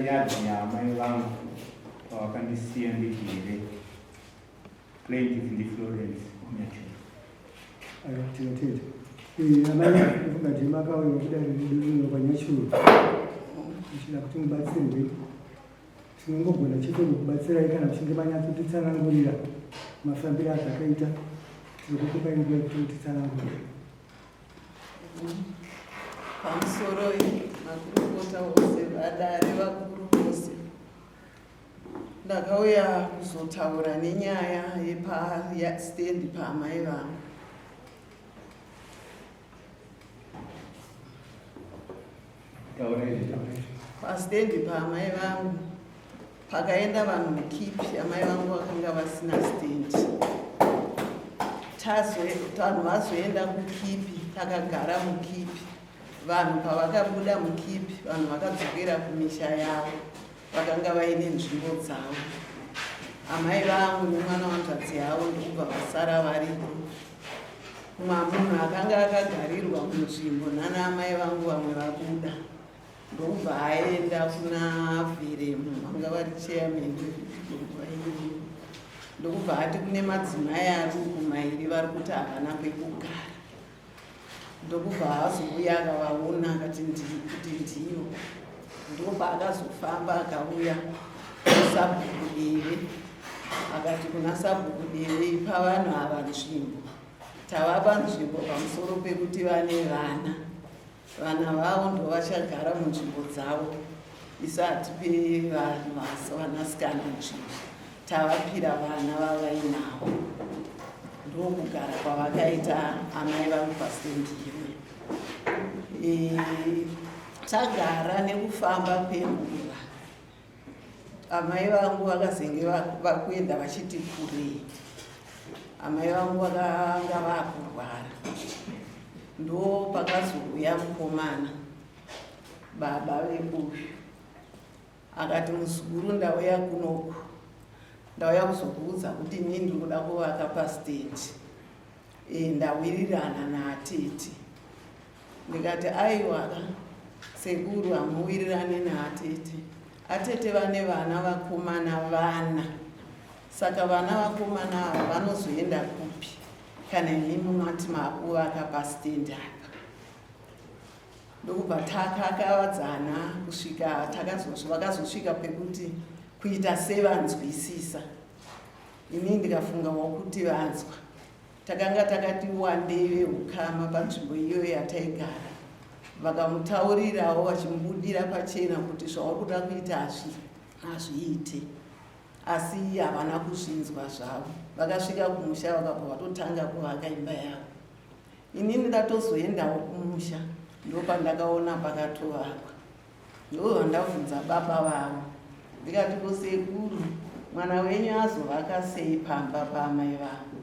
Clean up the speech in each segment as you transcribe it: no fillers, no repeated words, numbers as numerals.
yadhi yamai vangu wakandisiya ndigere plaintiff ndi Florence Nyachiro. Tinothetha amanye ungati makauya kudalilo kwa Nyachiro china kuti mubatsirwe tinongogona chete kubatsirai kana kuchinge manyatsotitsanangurira mafambiro azvakaita tinokupai nguva yekuti mutitsanangurira pamusoro makurukota ose vadare vakuru vose. Ndakauya kuzotaura nenyaya yepastendi paamai vangu. Pastendi paamai vangu pakaenda vanhu mukipi, amai vangu vakanga vasina stendi. Vanhu vazoenda kukipi, takagara mukipi. Vanhu pavakabuda mukipi, vanhu vakadzokera kumisha yavo, vakanga vaine nzvimbo dzavo. Amai vangu nemwana wanzvadzi yavo ndokubva vasara varipo. Munhu akanga akagarirwa munzvimbo nana amai vangu vamwe vabuda, ndokubva aenda kuna Veremu, vanga vari chairman wegrupu iyoyo. Ndokubva ati kune madzimai ari kumairi vari kuti havana kwekugara. Ndokubva azobuya akavaona akati kuti ndiyo. Ndokubva akazofamba akauya kusabhuku deve, akati kuna sabhuku deve ipa vanhu ava nzvimbo. Tavapa nzvimbo pamusoro pekuti vane vana. Vana vavo ndo vachagara munzvimbo dzavo. Isati pe vanhu vanasikana nzvimbo. Tavapira vana vavainavo. Ndokugara kwavakaita amai vangu pastendi iyoyo. Tagara nekufamba kwenguva. Amai vangu vakazenge vakuenda vachiti kurei. Amai vangu vakanga vakurwara. Ndo pakazouya mukomana baba vebuyu akati muzukuru ndauya kunoku, ndauya kuzokuudza kuti ini ndinoda kuvaka pastendi, ndawirirana naatete. Ndikati aiwaka sekuru hamuwirirane naatete. Atete vane vana vakomana vana, saka vana vakomana ava vanozoenda kupi kana imi mumati makuvaka pastendi apa. Ndokubva takakavadzana kusvika vakazosvika pekuti kuita sevanzwisisa. Ini ndikafunga wakuti vanzwa. Takanga takati wandei veukama panzvimbo iyoyo yataigara. Vakamutaurirawo vachimubudira pachena kuti zvauri kuda kuita hazviite. Asi havana kuzvinzwa zvavo. Vakasvika kumusha vakabva vatotanga kuvaka imba yavo. Ini ndakatozoendawo kumusha, ndopandakaona pakatovakwa. Ndovandabvunza baba vavo. Ndikati sekuru, mwana wenyu azovaka sei pamba paamai vangu?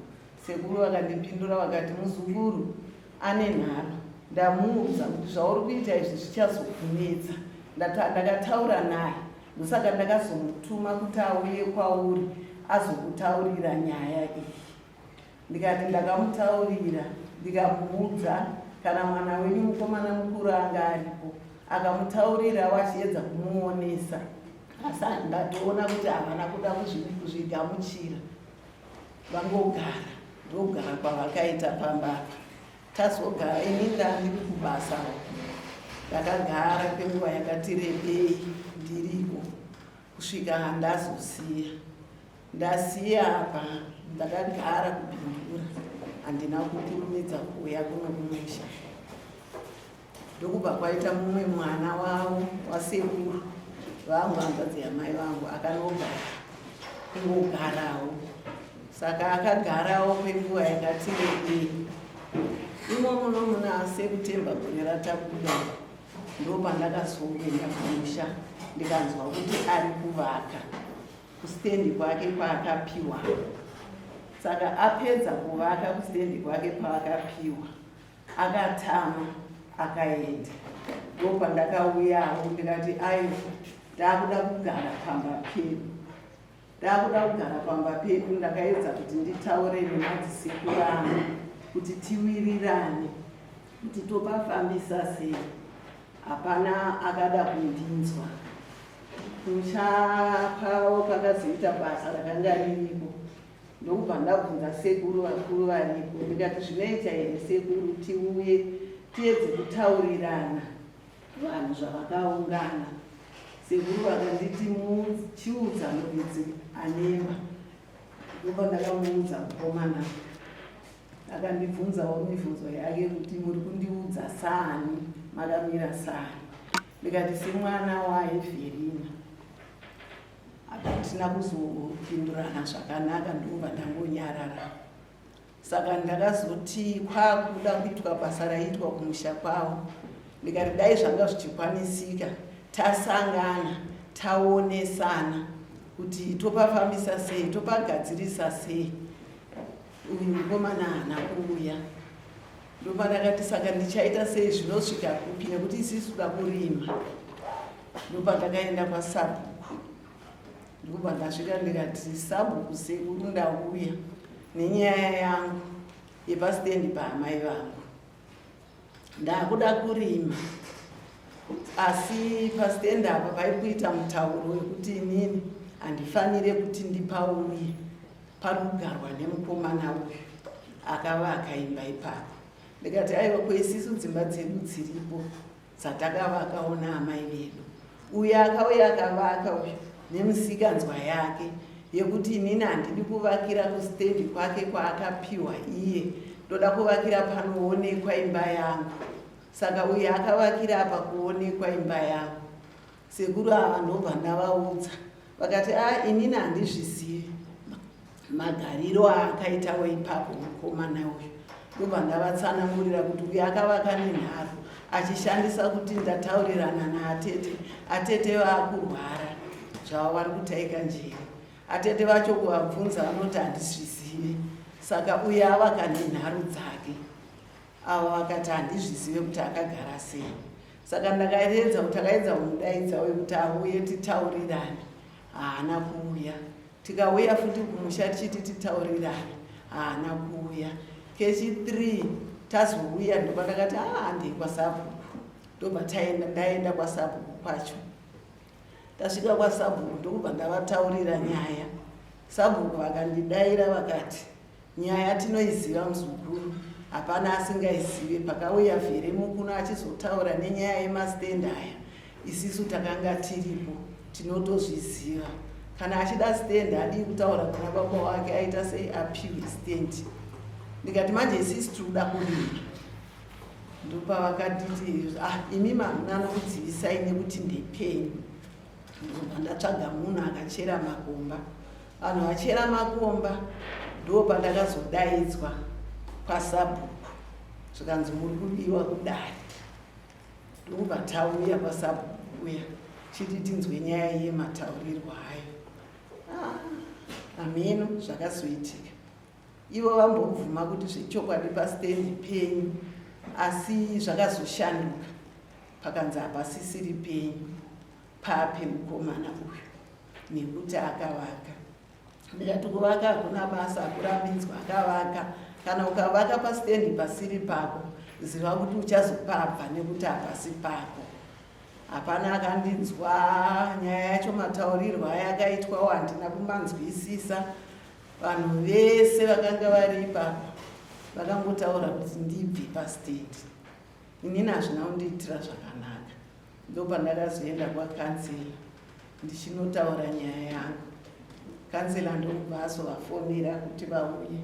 Sekuru vakandipindura vakati muzukuru ane nharo. Ndamuudza kuti zvauri kuita izvi zvichazokunetsa. Ndakataura naye. Ndosaka ndakazomutuma kuti auye kwauri azokutaurira nyaya iyi. Ndikati ndakamutaurira, ndikamuudza kana mwana wenyu mukomana mukuru anga aripo, akamutaurira wachiedza kumuonesa. Asi ndatoona kuti havana kuda kuzvigamuchira. Vangogara, ndogara kwavakaita pamba. Tazogara ini ndandiri kubasa. Ndakagara kwenguva yakati rebei ndiriko kusvika ndazosiya. Ndasiya apa ndakagara kubindura, handina kukurumidza kuuya kuno kumusha. Ndokubva kwaita mumwe mwana wavo wasekuru vangu hanzvadzi yamai vangu akanogara kungogarawo. Saka akagarawo kwenguva yakati rebei. Imomo muna September gore ratabuda ndopandakazoenda kumusha ndikanzwa kuti ari kuvaka kustendi kwake kwaakapiwa. Saka apedza kuvaka kustendi kwake paakapiwa, akatama akaenda. Ndopandakauyawo ndikati aiwa ndakuda kugara pamba pedu. Ndakuda kugara pamba pedu. Ndakaedza kuti nditaure nemadzisekuru angu kuti tiwirirane kuti topafambisa sei. Hapana akada kundinzwa. musha pavo pakazoita basa rakanga ririko. Ndokubva ndabvunza sekuru vakuru variko ndikati zvinoita here sekuru tiuye tiedze kutaurirana vanhu zvavakaungana. Sekuru vakanditi chiudza muridzi anemba. Ndobva ndakamuudza mukomana akandibvunzawo mibvunzo yake kuti muri kundiudza saani, makamira saani. Ndikati semwana waEvherina. Hatina kuzopindurana zvakanaka, ndobva ndangonyarara. Saka ndakazoti kwakuda kuitwa basa raitwa kumusha kwavo. Ndikati dai zvanga zvichikwanisika tasangana taonesana kuti topafambisa sei, topagadzirisa sei. Uyu mukomana haana kuuya. Ndobva ndakati saka ndichaita sei zvinosvika kupi nekuti isisu da kurima. Ndobva ndakaenda kwaSabhuku. Ndobva ndasvika ndikati Sabhuku sekuru ndauya nenyaya yangu yepasitendi paamai vangu. Ndakuda kurima. Asi pasitendi apa paikuita mutauro wekuti inini handifanire kuti ndipauye pari kugarwa nemukomana uyu akavaka imba ipapo. Ndikati aiwa kwesisu dzimba dzedu dziripo dzatakavakawo naamai vedu. Uyu akauya akavaka uyu nemusikanzwa yake yekuti inini handidi kuvakira kusitendi kwake kwaakapiwa iye, ndoda kuvakira panoonekwa imba yangu. Saka uyu akavakira apa kuonekwa imba yangu. Sekuru ava ndobva ndavaudza. Vakati inini handizvizivi magariro akaitawo ipapo mukomana uyu. Ndobva ndavatsanangurira kuti uyu akavaka nenharo achishandisa kuti ndataurirana naatete. Atete vakurwara zvavo vari kutaika njeri. Atete vacho kuvabvunza vanoti handizvizivi. Saka uyu avaka nenharo dzake. Ava vakati handizvizive kuti akagara sei. Saka ndakaedza kuti akaedza kumudaidza wekuti auye titaurirane. Haana kuuya. Tikauya futi kumusha tichiti titaurirane. Haana kuuya. Kechi 3 tazouya ndobva ndakati handei kwaSabhuku. Ndobva ndaenda kwaSabhuku kwacho. Tasvika kwaSabhuku ndokubva ndavataurira nyaya. Sabhuku vakandidaira vakati nyaya tinoiziva muzukuru, hapana asingaizive. Pakauya Vheremu kuno achizotaura nenyaya yemasitendi aya, isisu takanga tiripo tinotozviziva. Kana achida sitendi hadii kutaura kuna baba wake aita sei apiwe sitendi. Ndikati manje isisu tikuda kurima. Ndopa vakatiti imi mamuna nokudzivisai nekuti ndepenyu. Ndatsvaga munhu akachera makomba. Vanhu vachera makomba ndopa ndakazodaidzwa kwaSabhuku. Zvikanzi muri kudiwa kudai. Ndobva tauya kwaSabhuku uya chiti tinzwe nyaya yemataurirwo ayo. Ameno zvakazoitika. Ivo vambobvuma kuti zvechokwadi pasitendi penyu, asi zvakazoshanduka. Pakanzi hapasisiri penyu, pape mukomana uyu nekuti akavaka. Ndikati kuvaka hakuna basa, akurambidzwa akavaka. Kana ukavaka pasitendi pasiri pako, ziva kuti uchazopabva nekuti hapasi pako. Hapana akandinzwa nyaya yacho, mataurirwo aya akaitwawo handina kumanzwisisa. Vanhu vese vakanga vari ipapo vakangotaura kuti ndibve pasitendi. Inini hazvina kundiitira zvakanaka. Ndobva ndakazoenda kwakansela ndichinotaura nyaya yangu. Kansela ndokubva azovafonera kuti vauye.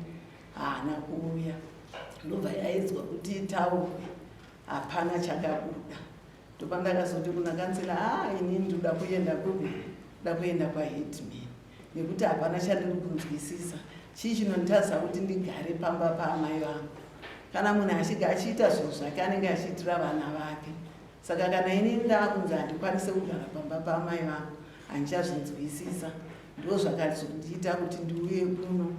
Haana kuuya. Ndobva yaedzwa kuti itaurwe, hapana chakabuda. Ndobva ndakazoti kuna kansela inini ndoda kuenda kwaHeadman nekuti hapana chandiri kunzwisisa. Chii chinonditaza kuti ndigare pamba paamai vangu. Kana munhu achiita zvinhu zvake anenge achiitira vana vake. Saka kana inini ndakunzi handikwanise kugara pamba paamai vangu, handichazvinzwisisa. Ndo zvakazondiita kuti ndiuye kuno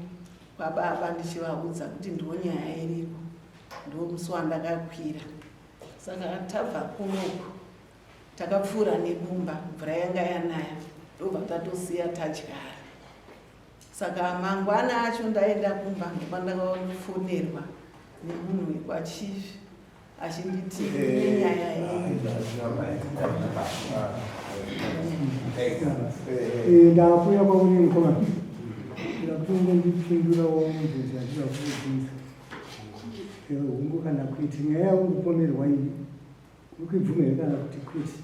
kwababa ndichivaudza kuti ndo nyaya iriko. Ndo musi wandakakwira. Saka tabva kunoku takapfuura nebumba, mvura yanga yanaya. Ndobva tatosiya tadyara. Saka mangwana acho ndaenda kumba, ndobva ndakafonerwa nemunhu wekwachifi achinditi nenyaya yenyu. ndakuya kwauri mukoma ndakutongo ndipindurawo mubvunzi andida kuvubvunza hungu kana kwiti nyaya yauripomerwa iyi uri kuibvumere kana kuti kwiti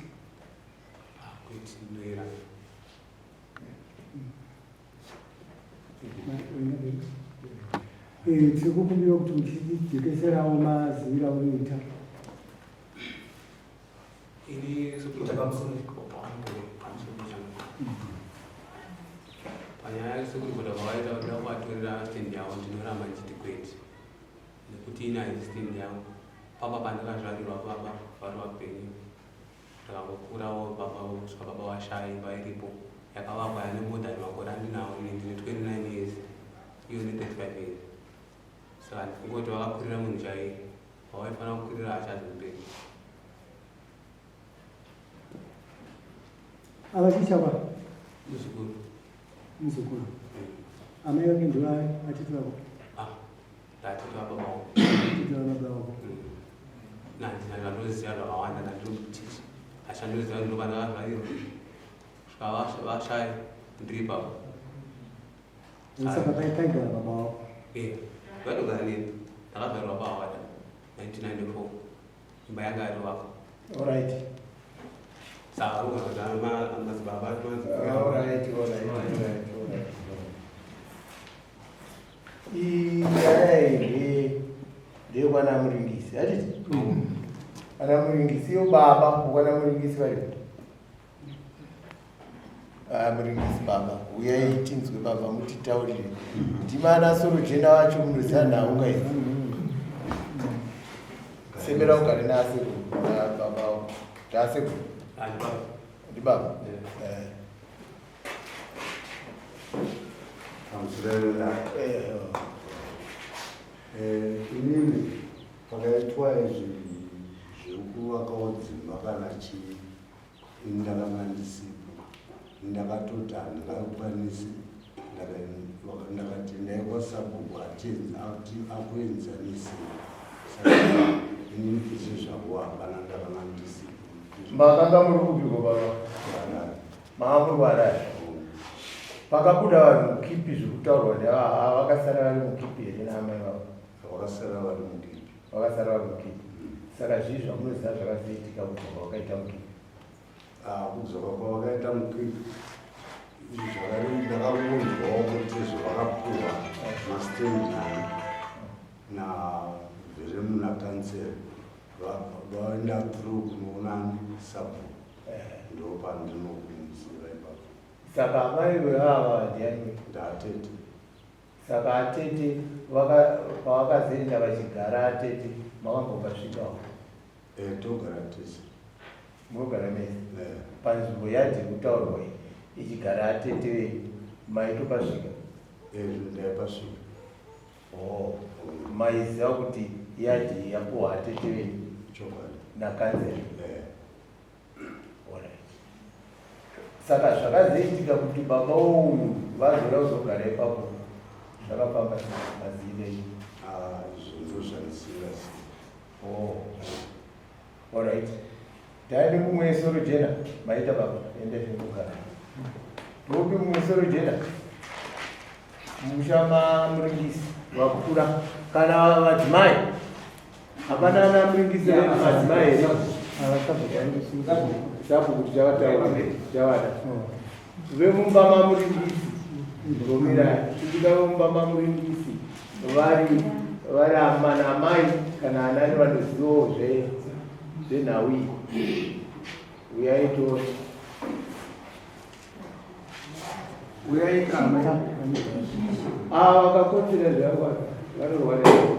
tiri kukumbira kuti uchidekeserawo mazivira urikuita panyaya yesekuti kuda kwakaita kuti ndakuvatorera stendi yavo ndinoramba ndichiti kwete nekuti inaisi stendi yangu papa pandakazvarirwa baba vari vapenyu ndakangokurawo baba kusvika baba vashai vairipo yakavakwa yane modha nemakore andinawo ine ndine 29 years iyo ne 35 years saka ndikungoti vakakurira munhu chaiye wavaifanira kukurira achazopenyu avachichava muzukuru muzukuru amai vake ndiva atiti vako ndatiti vababa vangu atiti vababa vako nandina zvanoziva zvakawanda ndandinomutiti achandoziva ndinoba ndakazvarirwa kusvika vashai ndiri ipapo saka paigara baba vako vadogara neni ndakazvarirwa pahawada 1994 imba yanga yatovakwa alright saka madzibaba iyaye ndeyekwana muringisi atiti ana muringisi yo baba kwana muringisi vari muringisi baba uyai tinzwe baba mutitaurire ndimana sorojena wacho munoziva naunga izi sembera ugare nasekuru baba tasekuru ndibaba inini pakaitwa izvi zvekuvakawo dzimba kana chii ndakanga ndisipo ndakatoti handingakwanisi ndakati ndaikwasabuku akuenzanisi saka inini izvi zvakuhambana ndakanga ndisipo makanga muri kupiko baba manga muri varari pakabuda vanhu mukipi zvekutaurwa ndavakasara vari mukipi here naamai vavo vakasara vari mukipi vakasara vari mukipi saka zvii zvamunoziva zvakazoitika kudzoka wakaita mukipi kudzoka kwavakaita mukipi ndakaunzwawo kuti zvavakapuwa mastendi nazviri muna kanseri vaenda through kunoonani sapo ndo pandinokumusira ipapo saka amai veava ndiani ndaatete saka atete pavakazoenda vachigara atete makambobvasvikawo togara tese munogara mese panzvimbo yadhi kutaurwa ichigara atete vei maitopasvika ndaipasvika maiziva kuti yadhi yapuhwa atete vei chokwadi nakanzeri saka zvakazoitika kuti baba uyu vazoda kuzogara ipapo zvakafamba mazivei zvindozvanisira alright taende mumwe soro jena maita baba ende zvekugara ndopi mumwe soro jena mushama muringisi wakura kana madzimai hapana ana muringisi madzimai here chapo kuti chavataura chavada vemumba mamuringisi romira ticida vemumba mamuringisi vari amana amai kana anani vanozivawo zvenhau iyi uyaito uyaikama vakakotsera zvakwana vanorwara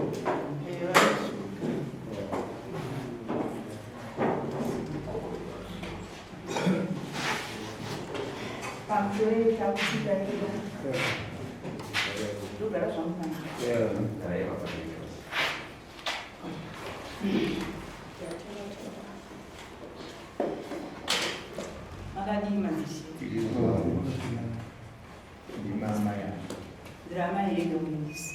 drama yega muisi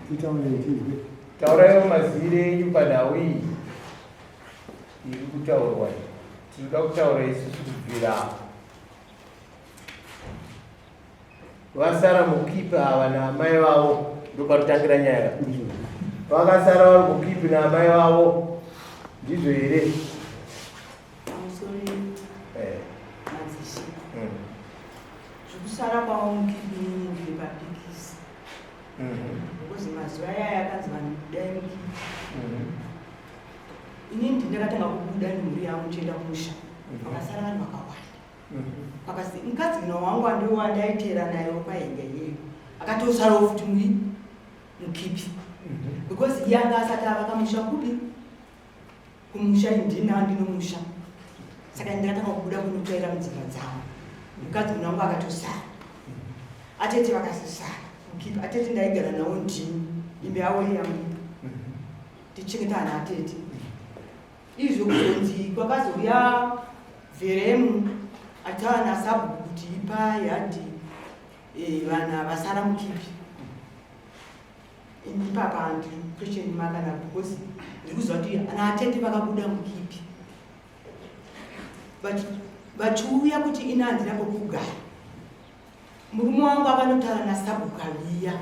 titaure tizwe taurai mazire enyu panhau iyi iri kutaurwa. Tinoda kutaura isusu kubvira vasara mukipi ava naamai vavo ndopanotangira nyaya. Vakasara vari mukipi naamai vavo ndizvo here? Zvekusara kwavo mukipi ndiri papikisi because mazuva aya akanzi vanhu kudai mukipi. Inini ndakatanga kubuda nemhuri yangu tienda kumusha, vakasara vanhu vakawanda. Vakasi mukadzimina wangu andiwo wandaiteera nayo pahenga iyeyo akatosarawo futi mukipi because iye anga asati avaka musha kupi kumusha indina ndinomusha. Saka ndakatanga kubuda kunotoera mudzimba dzavo. Mukadzimina wangu akatosara, atete vakasasara mukipi. Atete ndaigara nawo ndini imbe yavo yangu tichengeta ana atete. Izvo kuzonzi kwakazouya Veremu atava nasabu kuti ipa yadhi vana vasara mukipi. Ipapa ndiri question makana because ndiri kuziva kuti ana atete vakabuda mukipi vachiuya kuti ina handina kwekugara. Murume wangu akanotaura nasabu kaviya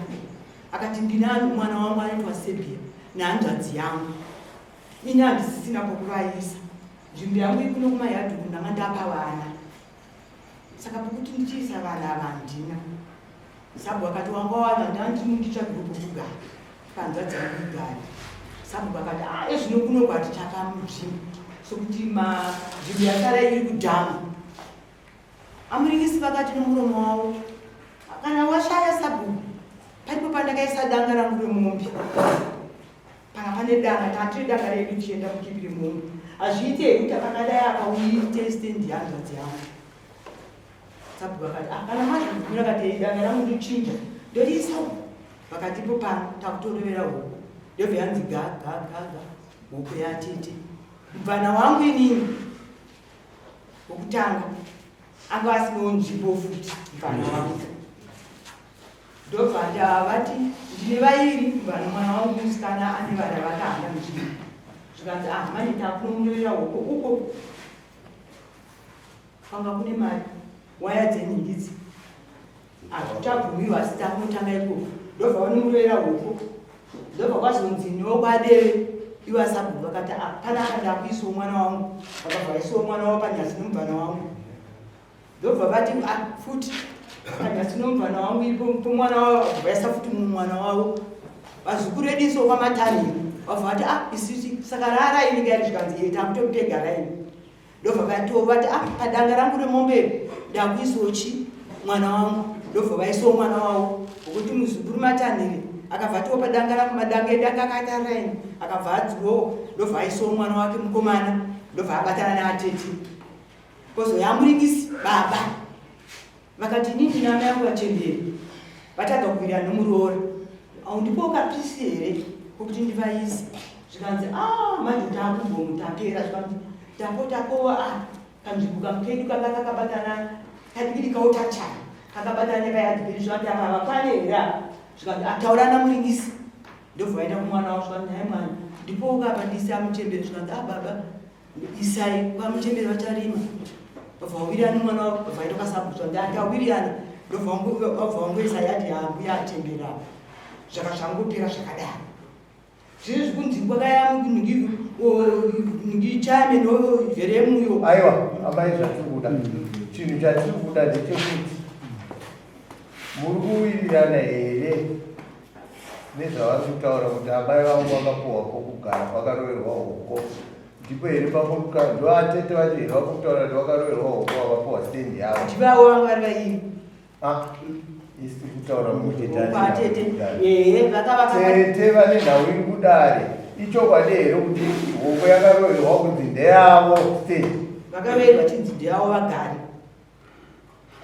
akati ndina mwana wangu anoitwa Sebia nehanzvadzi yangu, ini handisisina pokuvaisa. Nzvimbo yangu ikuno kumayadhuku ndanga ndapa vana, saka pokuti ndichiisa vana ava handina. Sabu akati wanga wana ndandimunditsvagire pokugara panzvadzi yangu igari. Sabu akati ezvino kuno kwatitsvaka munzvimbo sokuti nzvimbo yasara iri kudhamu. Amuringisi vakati nomuromo wavo, kana washaya Sabu paipo pandakaisa danga rangu remombe pana pane danga tatiri danga redu tichienda mukipi remombe. Hazviiti kuti akadai akauite stendi yanzvadzi yangu. Sabu vakati kana mazvibvira kati danga rangu ndichinja ndoriisawo. Vakatipo pano takutorovera huku ndobva yanzi gaga huku yatete. Mubvana wangu inini wokutanga anga asinawo nzvimbo futi. Mubvana wangu ndobva ndavati ndine vairi, mwana wangu musikana ane vana vatanda munzvimbo. Zvikanzi manje takunomurovera huko uko kwanga kune mari waya dzenhingidzi hatutabvumirwa asi takunotanga ikoko. Ndobva vanomurovera huko, ndobva kwazonzi nokwadere iva Sabu vakati pana akanda kuisawo mwana wangu, vakabva vaisawo mwana wavo panyasi nomubvana wangu. Ndobva vati futi panyasi nomubvana wangu ipo mwana wavo vaisa futi mumwana wavo. Vazukuru edu iso kwamatanhiri vabva vati isisi saka rara ini gari zvikanzi takutokutegaraini. Ndobva vatovati padanga rangu remombe ndakuisawo chi mwana wangu. Ndobva vaisawo mwana wavo wokuti muzukuru matanhiri akabva atiwo padanga rangu madanga edu akakataraini akabva adziwowo. Ndobva aisawo mwana wake mukomana, ndobva abatana neatete. Kozoyamuringisi baba vakati inini ndinamai yangu vachemberi vatadza kukwirira nomuroora, aundipo ukapisi here kokuti ndivaise. Zvikanzi madhodha akumbomutapera. Zvikanzi tapotapowa kanzvimbo kamukedu kanga kakabatana kadikidi kautachana kakabatana nepayadhiperi. Zvikanzi apa vakwanera. Zvikanzi ataura namuringisi. Ndobva vaenda kumwana wavo. Zvikanzi naye mwana ndipo ukapa ndisa muchemberi. Zvikanzi baba isai kwamuchemberi vacharima. Ndobva wawirirana nomwana wavo. Ndobva vaenda kwaSabu. Zvikanzi atawirirana. Ndobva wangoisa yadhi yangu yatembera. Zvaka zvangopera zvakadaro. Zviri zvikunzi kwakaya ngichame noVeremuyo. Aiwa amai zvatikuda chinhu chatiri kuda ndechekuti muri kuwirirana here nezvavari kutaura kuti amai vangu vakapuhwa pokugara vakaroverwa huko. Ndipo here pamoka ndo atete vacho here vakutaura kuti vakaroverwa huko vakapuhwa stendi yavo. Ndivavo vanga vari vairi. Isi kutaura tete vane nhau iri kudare ichokwadi here kuti huko yakaroverwa kunzi ndeyavo stendi. Vakaroverwa chinzi ndeyavo vagari.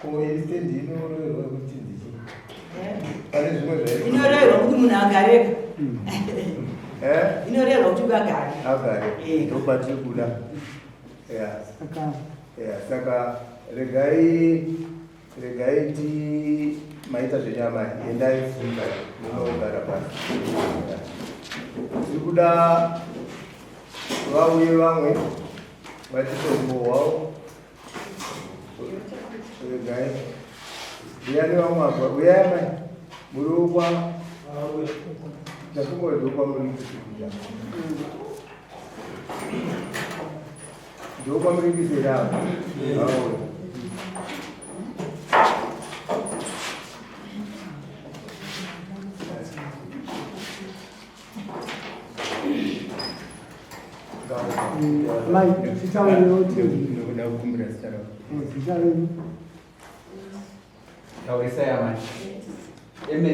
Ko iri stendi inoroverwa kuti ndii pane zvimwe zvairi inorerwa kuti munhu agareka. Inorerwa kuti vagari agare ndokwatiri kuda. Saka regai ti maita zvenyama endai funda munogara pasi. zikuda vauye vamwe vatitombowawo gai uyani vamwagwa uyamai murukwa ndakumboedokwa muri kusikija ndokwa muri kuserava Mai, sitawe yote. Ndokuda kukumbira zita rako. Sitawe. Taurisa ya mai. Eme